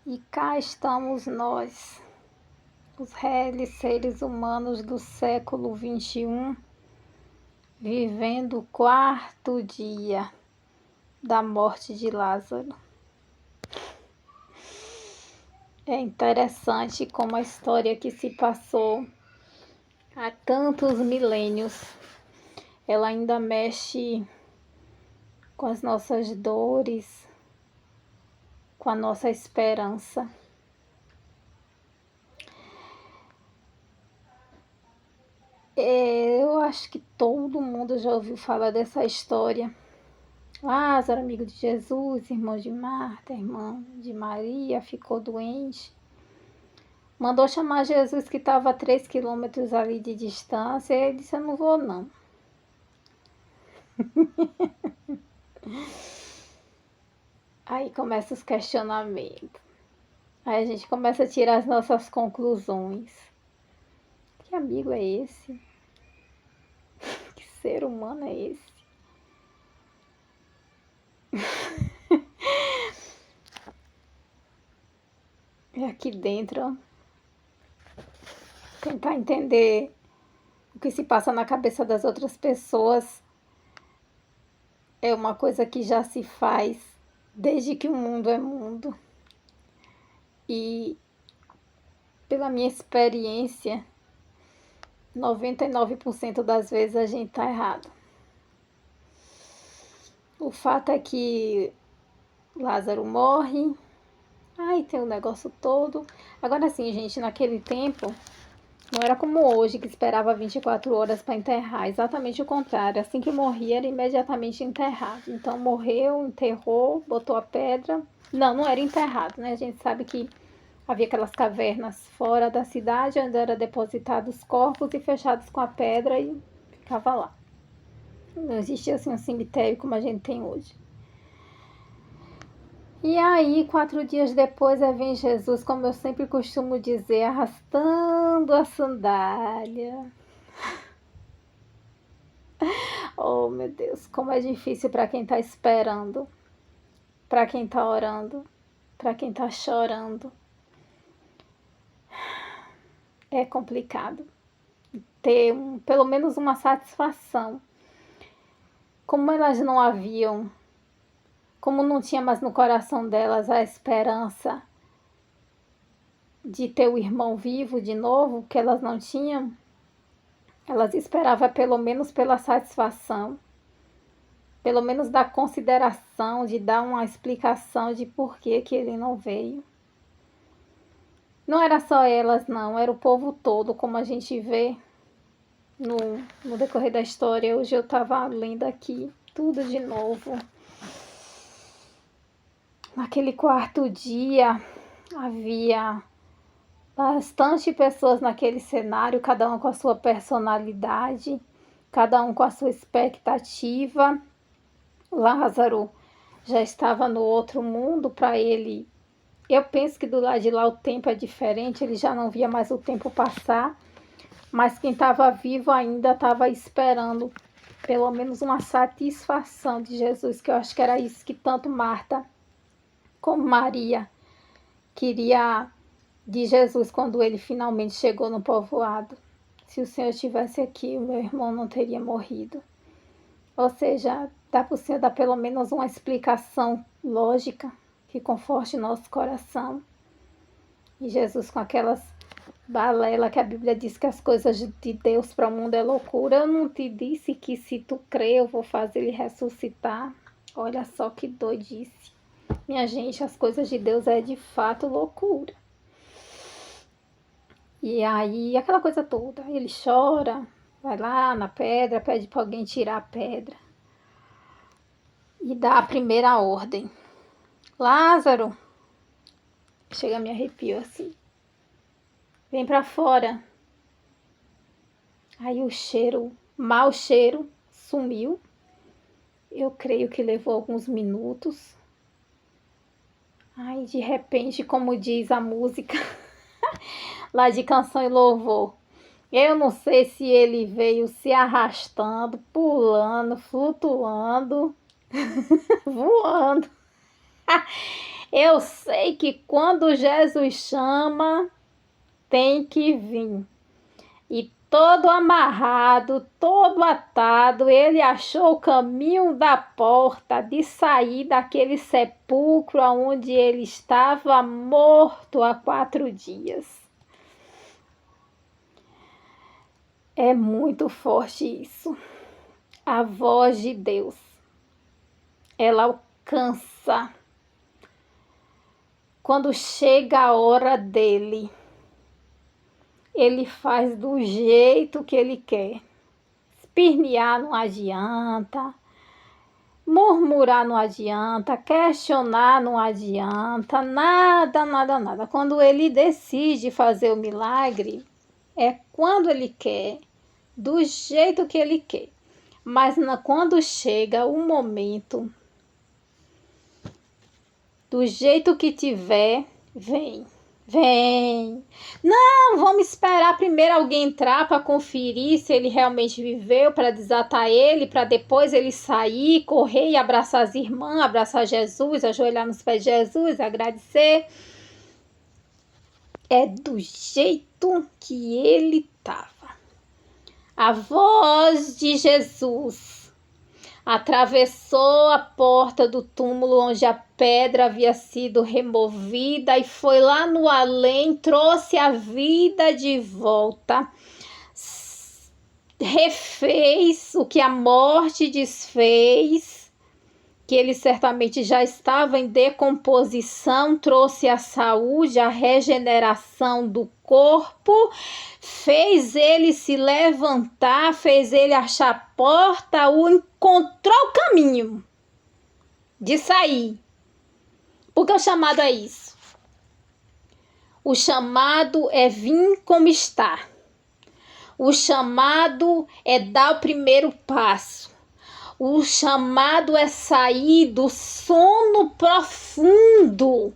E cá estamos nós, os réis seres humanos do século XXI, vivendo o quarto dia da morte de Lázaro. É interessante como a história que se passou há tantos milênios, ela ainda mexe com as nossas dores, com a nossa esperança. Eu acho que todo mundo já ouviu falar dessa história. Lázaro, amigo de Jesus, irmão de Marta, irmã de Maria, ficou doente. Mandou chamar Jesus, que estava a 3 quilômetros ali de distância, e ele disse: eu não vou não. Aí começa os questionamentos. Aí a gente começa a tirar as nossas conclusões. Que amigo é esse? Que ser humano é esse? E aqui dentro, tentar entender o que se passa na cabeça das outras pessoas é uma coisa que já se faz desde que o mundo é mundo. E pela minha experiência, 99% das vezes a gente tá errado. O fato é que Lázaro morre, aí tem o negócio todo. Agora sim, gente, naquele tempo não era como hoje, que esperava 24 horas para enterrar. Exatamente o contrário. Assim que morria, era imediatamente enterrado. Então morreu, enterrou, botou a pedra. Não era enterrado, né? A gente sabe que havia aquelas cavernas fora da cidade, onde eram depositados os corpos e fechados com a pedra e ficava lá. Não existia assim um cemitério como a gente tem hoje. E aí, 4 dias depois, vem Jesus, como eu sempre costumo dizer, arrastando a sandália. Oh, meu Deus, como é difícil para quem está esperando, para quem está orando, para quem está chorando. É complicado ter pelo menos uma satisfação. Como elas não haviam, como não tinha mais no coração delas a esperança de ter o irmão vivo de novo, que elas não tinham, elas esperavam pelo menos pela satisfação, pelo menos da consideração, de dar uma explicação de por que ele não veio. Não era só elas, não, era o povo todo, como a gente vê no decorrer da história. Hoje eu estava lendo aqui tudo de novo. Naquele quarto dia, havia bastante pessoas naquele cenário, cada um com a sua personalidade, cada um com a sua expectativa. Lázaro já estava no outro mundo, para ele. Eu penso que do lado de lá o tempo é diferente, ele já não via mais o tempo passar, mas quem estava vivo ainda estava esperando pelo menos uma satisfação de Jesus, que eu acho que era isso que tanto Marta como Maria queria de Jesus quando ele finalmente chegou no povoado. Se o Senhor estivesse aqui, o meu irmão não teria morrido. Ou seja, dá para o Senhor dar pelo menos uma explicação lógica que conforte nosso coração. E Jesus, com aquelas balela que a Bíblia diz que as coisas de Deus para o mundo é loucura. Eu não te disse que se tu crer eu vou fazer ele ressuscitar? Olha só que doidice. Minha gente, as coisas de Deus é de fato loucura. E aí, aquela coisa toda, ele chora, vai lá na pedra, pede para alguém tirar a pedra. E dá a primeira ordem. Lázaro, chega a me arrepio assim. Vem para fora. Aí o cheiro, mau cheiro, sumiu. Eu creio que levou alguns minutos. Aí de repente, como diz a música lá de Canção e Louvor, eu não sei se ele veio se arrastando, pulando, flutuando, voando. Eu sei que quando Jesus chama, tem que vir. E todo amarrado, todo atado, ele achou o caminho da porta de sair daquele sepulcro onde ele estava morto há 4 dias. É muito forte isso. A voz de Deus, ela alcança quando chega a hora dele. Ele faz do jeito que ele quer. Espernear não adianta, murmurar não adianta, questionar não adianta, nada, nada, nada. Quando ele decide fazer o milagre, é quando ele quer, do jeito que ele quer. Mas quando chega o momento, do jeito que tiver, vem. Vem. Não, vamos esperar primeiro alguém entrar para conferir se ele realmente viveu, para desatar ele, para depois ele sair, correr e abraçar as irmãs, abraçar Jesus, ajoelhar nos pés de Jesus, agradecer. É do jeito que ele estava. A voz de Jesus atravessou a porta do túmulo onde a pedra havia sido removida e foi lá no além, trouxe a vida de volta, refez o que a morte desfez, que ele certamente já estava em decomposição, trouxe a saúde, a regeneração do corpo, fez ele se levantar, fez ele achar a porta, encontrou o caminho de sair. Porque o chamado é isso. O chamado é vir como está. O chamado é dar o primeiro passo. O chamado é sair do sono profundo.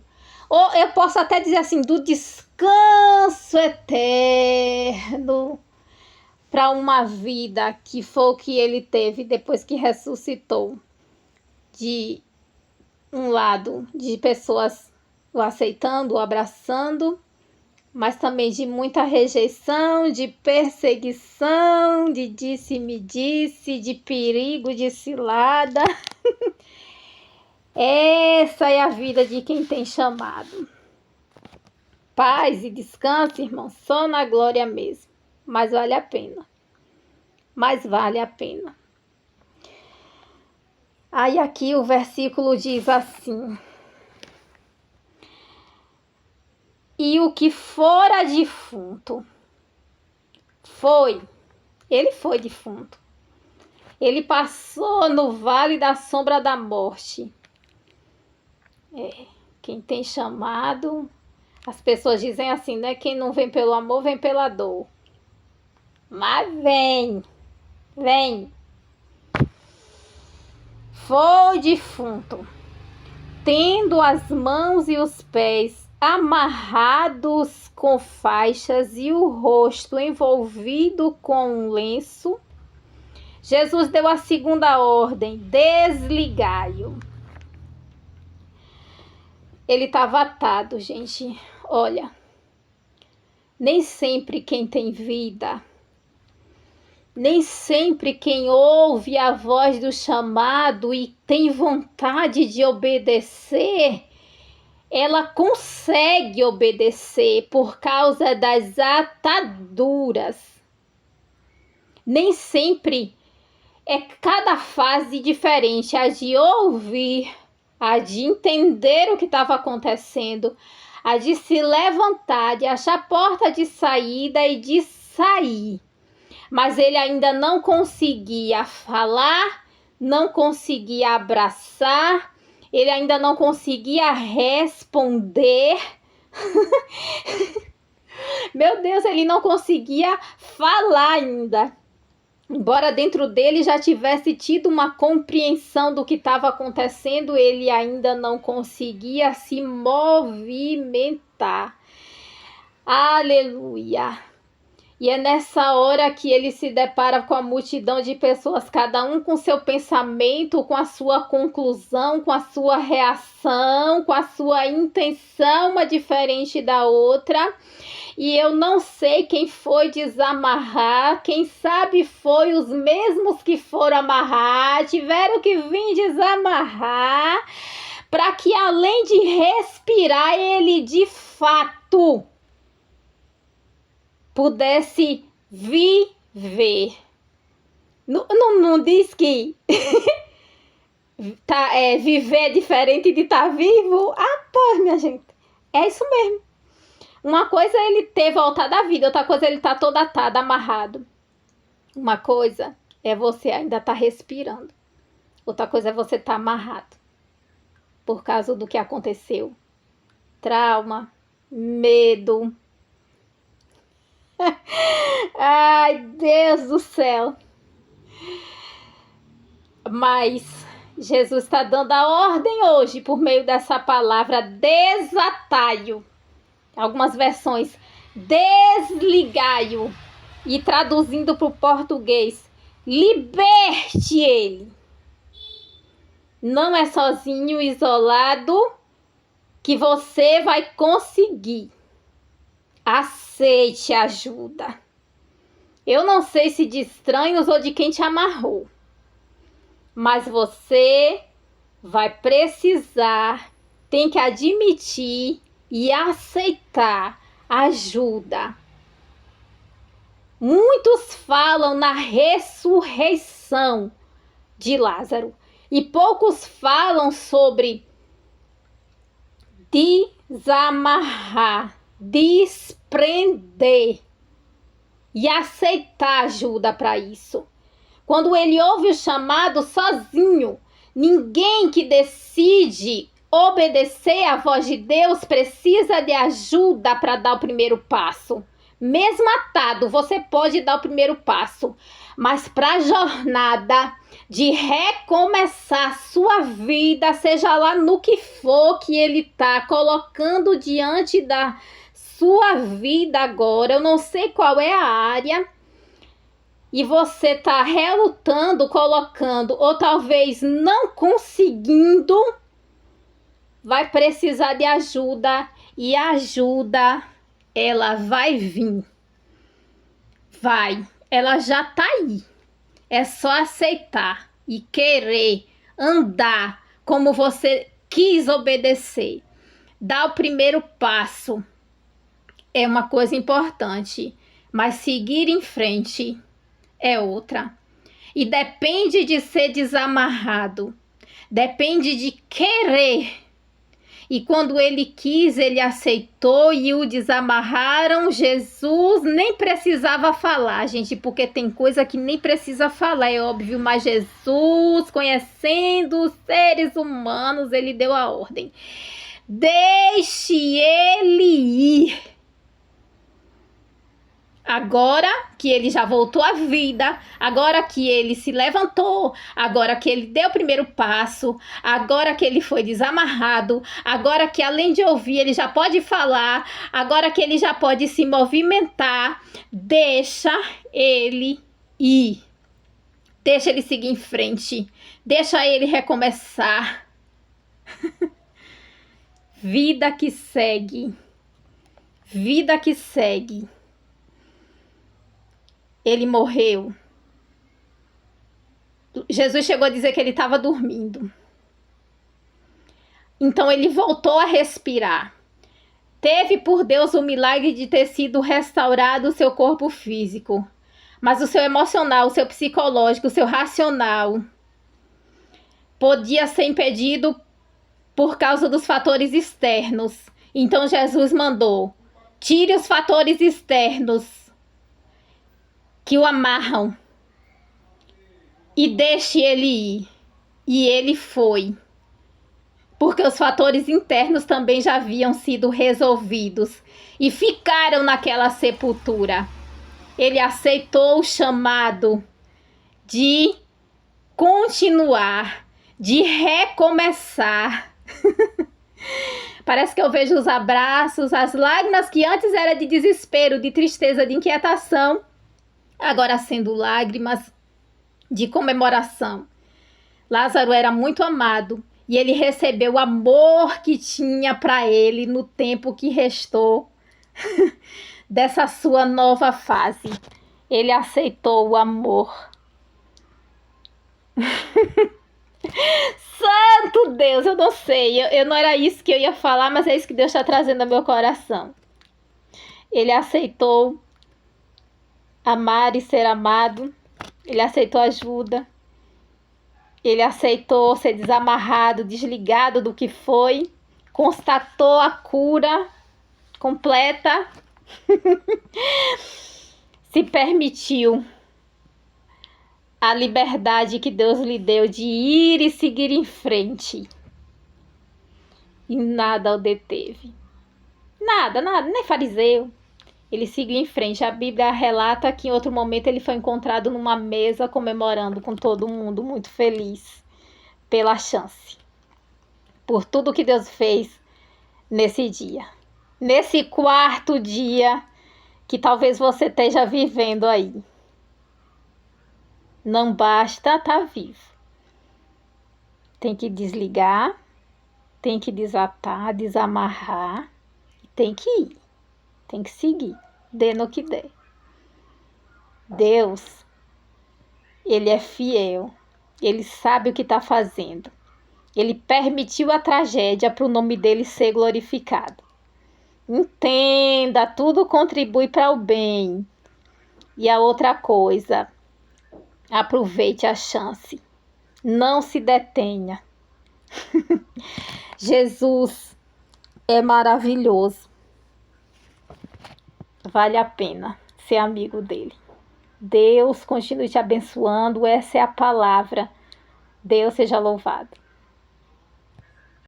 Ou eu posso até dizer assim, do descanso eterno para uma vida que foi o que ele teve depois que ressuscitou. De um lado, de pessoas o aceitando, o abraçando, mas também de muita rejeição, de perseguição, de disse-me-disse, de perigo, de cilada. Essa é a vida de quem tem chamado. Paz e descanso, irmão, só na glória mesmo. Mas vale a pena. Mas vale a pena. Aí aqui o versículo diz assim: e o que fora defunto ele foi defunto. Ele passou no vale da sombra da morte. Quem tem chamado, as pessoas dizem assim, né? Quem não vem pelo amor, vem pela dor. Mas vem. Foi defunto, tendo as mãos e os pés amarrados com faixas e o rosto envolvido com um lenço, Jesus deu a segunda ordem: desligai-o. Ele estava atado, gente. Olha, nem sempre quem tem vida, nem sempre quem ouve a voz do chamado e tem vontade de obedecer, ela consegue obedecer por causa das ataduras. Nem sempre é cada fase diferente, a de ouvir, a de entender o que estava acontecendo, a de se levantar, de achar porta de saída e de sair. Mas ele ainda não conseguia falar, não conseguia abraçar, ele ainda não conseguia responder. Meu Deus, ele não conseguia falar ainda. Embora dentro dele já tivesse tido uma compreensão do que estava acontecendo, ele ainda não conseguia se movimentar. Aleluia! E é nessa hora que ele se depara com a multidão de pessoas, cada um com seu pensamento, com a sua conclusão, com a sua reação, com a sua intenção, uma diferente da outra. E eu não sei quem foi desamarrar, quem sabe foi os mesmos que foram amarrar, tiveram que vir desamarrar, para que além de respirar, ele de fato pudesse viver. Não diz que viver é diferente de estar vivo? Ah, pois, minha gente, é isso mesmo. Uma coisa é ele ter voltado à vida, outra coisa é ele estar todo atado, amarrado. Uma coisa é você ainda estar respirando, outra coisa é você estar amarrado por causa do que aconteceu. Trauma, medo. Ai, Deus do céu. Mas Jesus está dando a ordem hoje por meio dessa palavra desatai-o. Algumas versões, desligai-o. E traduzindo para o português, liberte ele. Não é sozinho, isolado, que você vai conseguir. Aceite ajuda. Eu não sei se de estranhos ou de quem te amarrou, mas você vai precisar, tem que admitir e aceitar ajuda. Muitos falam na ressurreição de Lázaro e poucos falam sobre desamarrar, desprender e aceitar ajuda para isso. Quando ele ouve o chamado sozinho, ninguém que decide obedecer à voz de Deus precisa de ajuda para dar o primeiro passo. Mesmo atado, você pode dar o primeiro passo, mas para a jornada de recomeçar sua vida, seja lá no que for que ele está colocando diante da sua vida agora, eu não sei qual é a área, e você está relutando, colocando, ou talvez não conseguindo, vai precisar de ajuda, e a ajuda, ela vai vir. Vai, ela já tá aí. É só aceitar e querer andar como você quis obedecer. Dar o primeiro passo é uma coisa importante, mas seguir em frente é outra. E depende de ser desamarrado, depende de querer. E quando ele quis, ele aceitou e o desamarraram. Jesus nem precisava falar, gente, porque tem coisa que nem precisa falar, é óbvio. Mas Jesus, conhecendo os seres humanos, ele deu a ordem. Deixe ele ir. Agora que ele já voltou à vida, agora que ele se levantou, agora que ele deu o primeiro passo, agora que ele foi desamarrado, agora que além de ouvir ele já pode falar, agora que ele já pode se movimentar, deixa ele ir. Deixa ele seguir em frente, deixa ele recomeçar. Vida que segue, vida que segue. Ele morreu. Jesus chegou a dizer que ele estava dormindo. Então ele voltou a respirar. Teve por Deus o milagre de ter sido restaurado o seu corpo físico. Mas o seu emocional, o seu psicológico, o seu racional podia ser impedido por causa dos fatores externos. Então Jesus mandou: tire os fatores externos que o amarram e deixe ele ir. E ele foi, porque os fatores internos também já haviam sido resolvidos e ficaram naquela sepultura. Ele aceitou o chamado de continuar, de recomeçar. Parece que eu vejo os abraços, as lágrimas que antes era de desespero, de tristeza, de inquietação, agora sendo lágrimas de comemoração. Lázaro era muito amado e ele recebeu o amor que tinha para ele no tempo que restou dessa sua nova fase. Ele aceitou o amor. Santo Deus, eu não sei, eu não era isso que eu ia falar, mas é isso que Deus está trazendo ao meu coração. Ele aceitou amar e ser amado, ele aceitou ajuda, ele aceitou ser desamarrado, desligado do que foi, constatou a cura completa, se permitiu a liberdade que Deus lhe deu de ir e seguir em frente. E nada o deteve. Nada, nem fariseu. Ele seguiu em frente. A Bíblia relata que em outro momento ele foi encontrado numa mesa comemorando com todo mundo, muito feliz pela chance, por tudo que Deus fez nesse dia. Nesse quarto dia que talvez você esteja vivendo aí. Não basta estar vivo. Tem que desligar, tem que desatar, desamarrar, tem que ir, tem que seguir, dê no que der. Deus, Ele é fiel, Ele sabe o que está fazendo. Ele permitiu a tragédia para o nome dele ser glorificado. Entenda, tudo contribui para o bem. E a outra coisa, aproveite a chance. Não se detenha. Jesus é maravilhoso. Vale a pena ser amigo dele. Deus continue te abençoando. Essa é a palavra. Deus seja louvado.